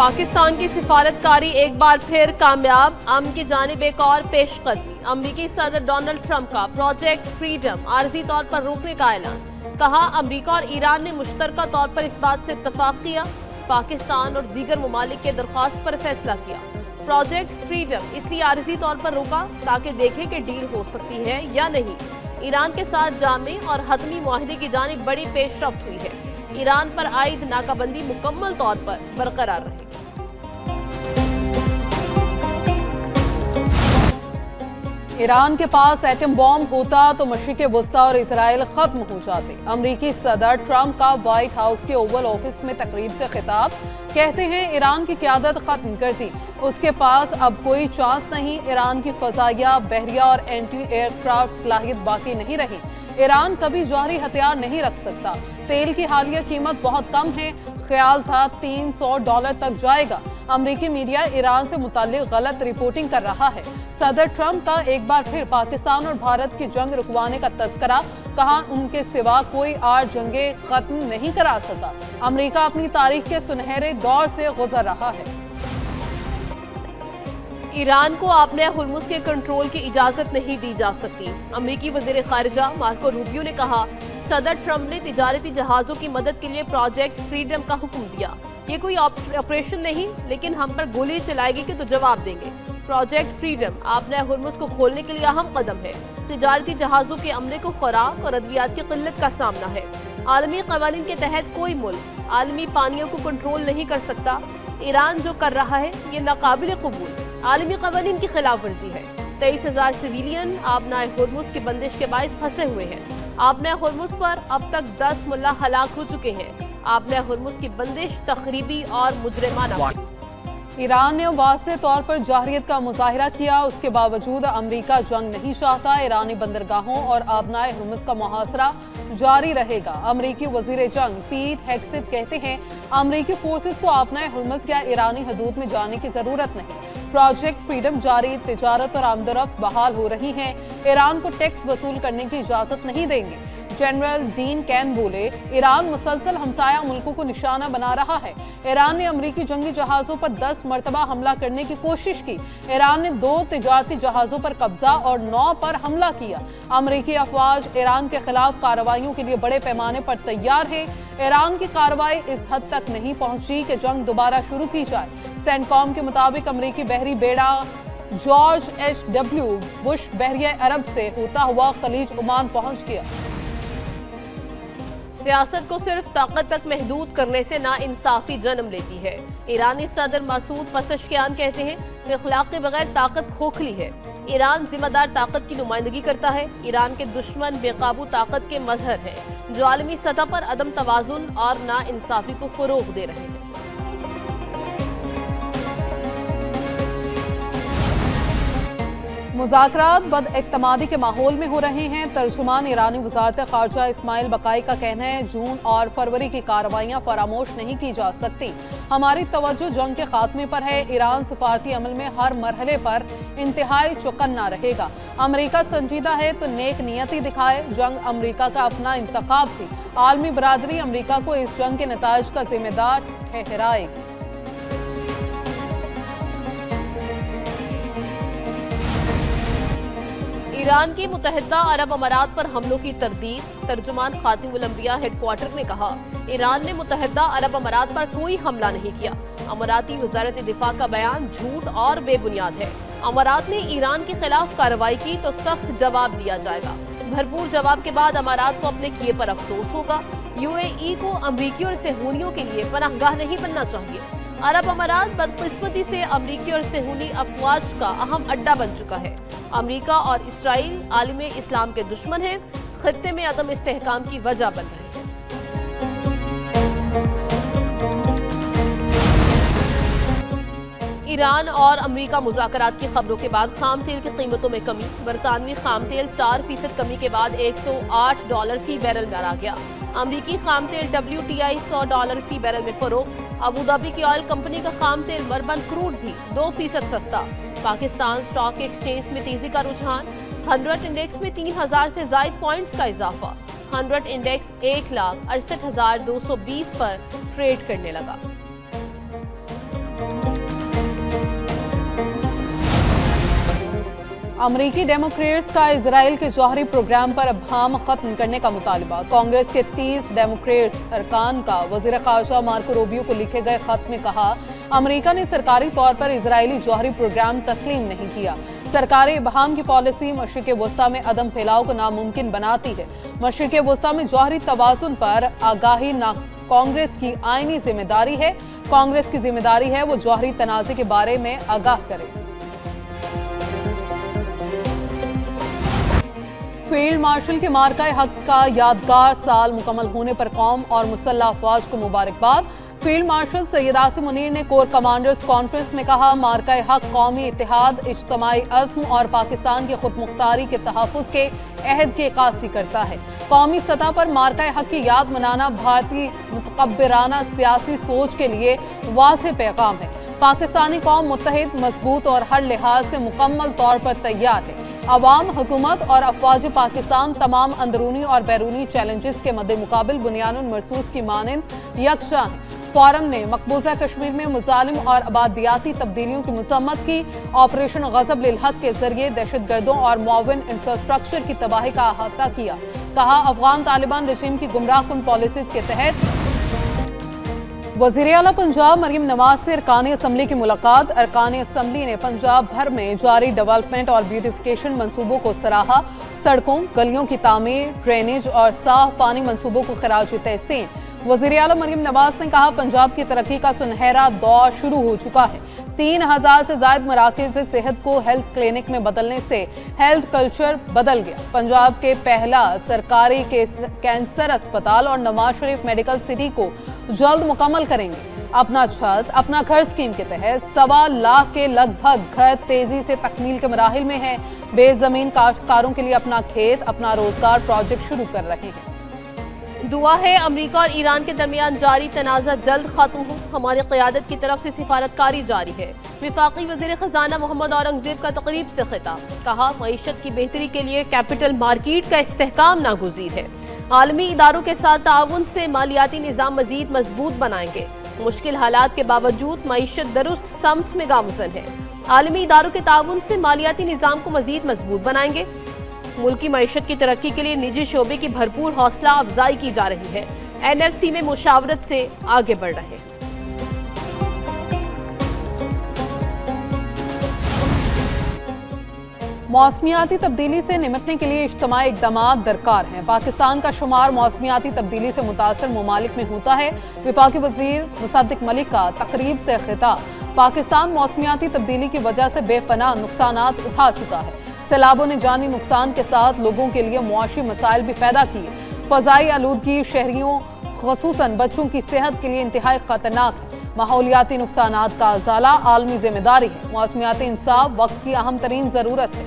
पाकिस्तान की सिफारतकारी एक बार फिर कामयाब, अमन की जानिब एक और पेशकदमी। अमरीकी सदर डोनाल्ड ट्रंप का प्रोजेक्ट फ्रीडम आर्जी तौर पर रोकने का ऐलान। कहा, अमरीका और ईरान ने मुश्तरका तौर पर इस बात से इत्तफाक किया। पाकिस्तान और दीगर ममालिक के दरख्वास्त पर फैसला किया। प्रोजेक्ट फ्रीडम इसलिए आर्जी तौर पर रोका ताकि देखें कि डील हो सकती है या नहीं। ईरान के साथ जामे और हतमी मुआहदे की जानिब बड़ी पेशरफ्त हुई है। ईरान पर आयद नाकाबंदी मुकम्मल तौर पर बरकरार रहेगी। ईरान के पास एटम बॉम्ब होता तो मशरिक़ वस्ता और इसराइल खत्म हो जाते। अमरीकी सदर ट्रंप का व्हाइट हाउस के ओवल ऑफिस में तकरीब से खिताब। कहते हैं ईरान की क़यादत खत्म कर दी, उसके पास अब कोई चांस नहीं। ईरान की फ़ज़ाइया, बहरिया और एंटी एयरक्राफ्ट सलाहियत बाकी नहीं रही। ईरान कभी जौहरी हथियार नहीं रख सकता। तेल की हालिया कीमत बहुत कम है, ख्याल था $300 तक जाएगा। अमरीकी मीडिया ईरान से मुताल्लिक गलत रिपोर्टिंग कर रहा है। सदर ट्रंप का एक बार फिर पाकिस्तान और भारत की जंग रुकवाने का तस्करा। कहा, उनके सिवा कोई और जंगें खत्म नहीं करा सका। अमरीका अपनी तारीख के सुनहरे दौर से गुजर रहा है। ईरान को आपने हुर्मुज़ के कंट्रोल की इजाजत नहीं दी जा सकती। अमरीकी वज़ीर ख़ारिजा मार्को रूबियो ने कहा, सदर ट्रंप ने तिजारती जहाज़ों की मदद के लिए प्रोजेक्ट फ्रीडम का हुक्म दिया। ये कोई ऑपरेशन नहीं, लेकिन हम पर गोली चलाएगी कि तो जवाब देंगे। प्रोजेक्ट फ्रीडम आपने हुर्मुज़ को खोलने के लिए अहम कदम है। तिजारती जहाज़ों के अमले को खुराक और अद्वियात की किल्लत का सामना है। आलमी क़वानीन के तहत कोई मुल्क आलमी पानियों को कंट्रोल नहीं कर सकता। ईरान जो कर रहा है ये नाकाबिल कबूल आलमी क़वानीन की खिलाफ वर्जी है। 23,000 सिविलियन आबनाए हुर्मुज़ की बंदिश के बाइस फंसे हुए हैं। आबनाए हुर्मुज़ पर अब तक 10 मुल्ला हलाक हो चुके हैं। आबनाए हुर्मुज़ की बंदिश तखरीबी और मुजरिमाना। ईरान ने वाज़ेह तौर पर जाहरियत का मुजाहिरा किया, उसके बावजूद अमरीका जंग नहीं चाहता। ईरानी बंदरगाहों और आबनाए हुर्मुज़ का मुहासरा जारी रहेगा। अमरीकी वज़ीर जंग पीट हेग्सेथ कहते हैं, अमरीकी फोर्सेस को आबनाए हुर्मुज़ या ईरानी हदूद में जाने की ज़रूरत नहीं। प्रोजेक्ट फ्रीडम जारी, तिजारत और आमदरफ्त बहाल हो रही हैं। ईरान को टैक्स वसूल करने की इजाज़त नहीं देंगे। जनरल डीन कैन बोले, ईरान मुसलसल हमसाया मुल्कों को निशाना बना रहा है। ईरान ने अमरीकी जंगी जहाज़ों पर 10 मरतबा हमला करने की कोशिश की। ईरान ने 2 तिजारती जहाज़ों पर कब्जा और 9 पर हमला किया। अमरीकी अफवाज ईरान के खिलाफ कार्रवाइयों के लिए बड़े पैमाने पर तैयार है। ईरान की कार्रवाई इस हद तक नहीं पहुंची कि जंग दोबारा शुरू की जाए। सेंटकॉम के मुताबिक अमरीकी बहरी बेड़ा जॉर्ज H.W. बुश बहरिया अरब से होता हुआ खलीज ओमान पहुंच गया। सियासत को सिर्फ ताकत तक महदूद करने से नाइंसाफी जन्म लेती है। ईरानी सदर मसूद पज़ेश्कियान कहते हैं, इखलाक के बगैर ताकत खोखली है। ईरान जिम्मेदार ताकत की नुमाइंदगी करता है। ईरान के दुश्मन बेकाबू ताकत के मजहर हैं, जो आलमी सतह पर अदम तवाजुन और नाइंसाफी को फरोग दे रहे हैं। मुज़ाकरात बदएतमादी के माहौल में हो रहे हैं। तर्जुमान ईरानी वज़ारत ख़ारजा इस्माइल बकाई का कहना है, जून और फरवरी की कार्रवाइयाँ फरामोश नहीं की जा सकती। हमारी तवज्जो जंग के खात्मे पर है। ईरान सफारती अमल में हर मरहले पर इंतहाई चौकन्ना रहेगा। अमरीका संजीदा है तो नेक नियति दिखाए। जंग अमरीका का अपना इंतखाब थी। आलमी बरादरी अमरीका को इस जंग के नताइज का जिम्मेदार ठहराएगी। ईरान की मुत्तहिदा अरब अमारात पर हमलों की तरदीद। तर्जुमान खातिमुल अंबिया हेडक्वार्टर ने कहा, ईरान ने मुत्तहिदा अरब अमारात पर कोई हमला नहीं किया। अमाराती वजारत दिफा का बयान झूठ और बेबुनियाद है। अमारात ने ईरान के खिलाफ कार्रवाई की तो सख्त जवाब दिया जाएगा। भरपूर जवाब के बाद अमारात को अपने किए पर अफसोस होगा। UAE को अमरीकी और सेहूनियों के लिए पनाहगाह नहीं बनना चाहिए। अरब अमारात बदकिस्मती से अमरीकी और सेहूनी अफवाज का अहम अड्डा बन चुका है। अमरीका और इसराइल आलमी इस्लाम के दुश्मन हैं, खित्ते में अदम इस्तेहकाम की वजह बन रहे हैं। ईरान और अमरीका मुज़ाकरात की खबरों के बाद खाम तेल की कीमतों में कमी। बरतानवी खाम तेल 4% कमी के बाद $108 फी बैरल में आ गया। अमरीकी खाम तेल WTI $100 फी बैरल में फरोख्त। अबू धाबी की ऑयल कंपनी का खाम तेल मरबन क्रूड भी 2% सस्ता। पाकिस्तान स्टॉक एक्सचेंज में तेजी का रुझान। 100 इंडेक्स में 3000 से ज़ायद पॉइंट्स का इजाफा। 100 इंडेक्स 1,68,220 पर ट्रेड करने लगा। अमरीकी डेमोक्रेट्स का इजराइल के जौहरी प्रोग्राम पर अब्हाम खत्म करने का मुतालबा। कांग्रेस के 30 डेमोक्रेट्स अरकान का वज़ीर ख़ारजा मार्को रूबियो को लिखे गए खत में कहा, अमेरिका ने सरकारी तौर पर इजरायली जौहरी प्रोग्राम तस्लीम नहीं किया। सरकारी इबहाम की पॉलिसी मशरिक़ वस्ता में अदम फैलाव को नामुमकिन बनाती है। मशरिक़ वस्ता में जौहरी तवाज़ुन पर आगाही ना कांग्रेस की आईनी जिम्मेदारी है। कांग्रेस की जिम्मेदारी है वो जौहरी तनाज़े के बारे में आगाह करे। फील्ड मार्शल के मार्का हक का यादगार साल मुकम्मल होने पर कौम और मुसल्लह अफवाज को मुबारकबाद। फील्ड मार्शल सैयद आसिम मुनीर ने कोर कमांडर्स कॉन्फ्रेंस में कहा, मार्का हक कौमी इत्तेहाद, इज्तिमाई अज़्म और पाकिस्तान की खुद मुख्तारी के तहफ़्फ़ुज़ के अहद की अक्कासी करता है। कौमी सतह पर मार्का हक की याद मनाना भारतीय मुतकब्बिराना सियासी सोच के लिए वाज़ेह पैगाम है। पाकिस्तानी कौम मुत्तहिद, मजबूत और हर लिहाज से मुकम्मल तौर पर तैयार है। अवाम, हुकूमत और अफवाज पाकिस्तान तमाम अंदरूनी और बैरूनी चैलेंजेस के मद्दे मुकाबिल बुनियादुन मरसूस की मानंद यकसा है। फोरम ने मकबूजा कश्मीर में मुजालिम और आबादियाती तब्दीलियों की मजम्मत की। ऑपरेशन गज़ब लिल हक के जरिए दहशतगर्दों और मुआविन इंफ्रास्ट्रक्चर की तबाही का अहाता किया। कहा, अफगान तालिबान रजीम की गुमराहकुन पॉलिसीज के तहत वज़ीर आला पंजाब मरियम नवाज से अरकान असम्बली की मुलाकात। अरकान असम्बली ने पंजाब भर में जारी डेवलपमेंट और ब्यूटिफिकेशन मंसूबों को सराहा। सड़कों, गलियों की तामीर, ड्रेनेज और साफ पानी मंसूबों को खराज तहसीन। वज़ीर आला मरियम नवाज ने कहा, पंजाब की तरक्की का सुनहरा दौर शुरू हो चुका है। 3000 से ज़ायद मराकज़ सेहत को हेल्थ क्लिनिक में बदलने से हेल्थ कल्चर बदल गया। पंजाब के पहला सरकारी कैंसर अस्पताल और नवाज शरीफ मेडिकल सिटी को जल्द मुकम्मल करेंगे। अपना छत अपना घर स्कीम के तहत 1.25 लाख के लगभग घर तेजी से तकमील के मराहिल में है। बेज़मीन काश्तकारों के लिए अपना खेत अपना रोजगार प्रोजेक्ट शुरू कर रहे हैं। दुआ है अमेरिका और ईरान के दरमियान जारी तनाज़ा जल्द खत्म हो। हमारी क़यादत की तरफ से सिफारतकारी जारी है। वफाकी वज़ीर ख़ज़ाना मोहम्मद औरंगज़ेब का तकरीब से खिताब। कहा, मईशत की बेहतरी के लिए कैपिटल मार्केट का इस्तेहकाम नागुज़ीर है। आलमी इदारों के साथ ताउन से मालियाती निज़ाम मज़ीद मजबूत बनाएंगे। मुश्किल हालात के बावजूद मईशत दुरुस्त समत में गामज़न है। आलमी इदारों के ताउन से मालियाती निज़ाम को मज़ीद मजबूत बनाएंगे। मुल्की मईशत की तरक्की के लिए निजी शोबे की भरपूर हौसला अफजाई की जा रही है। NFC में मुशावरत से आगे बढ़ रहे हैं। मौसमियाती तब्दीली से निपटने के लिए इज्तिमाई इक़दामात दरकार हैं। पाकिस्तान का शुमार मौसमियाती तब्दीली से मुतासर ममालिक में होता है। वफाकी वज़ीर मुसद्दिक मलिक का तकरीब से खिताब। पाकिस्तान मौसमियाती तब्दीली की वजह से बेपनाह नुकसानात उठा चुका है। सैलाबों ने जानी नुकसान के साथ लोगों के लिए मुआशी मसाइल भी पैदा किए। फ़ज़ाई आलूदगी शहरियों ख़ुसूसन बच्चों की सेहत के लिए इंतहाई ख़तरनाक है। माहौलियाती नुकसानात का अज़ाला आलमी जिम्मेदारी है। मौसमियाती इंसाफ वक्त की अहम तरीन ज़रूरत है।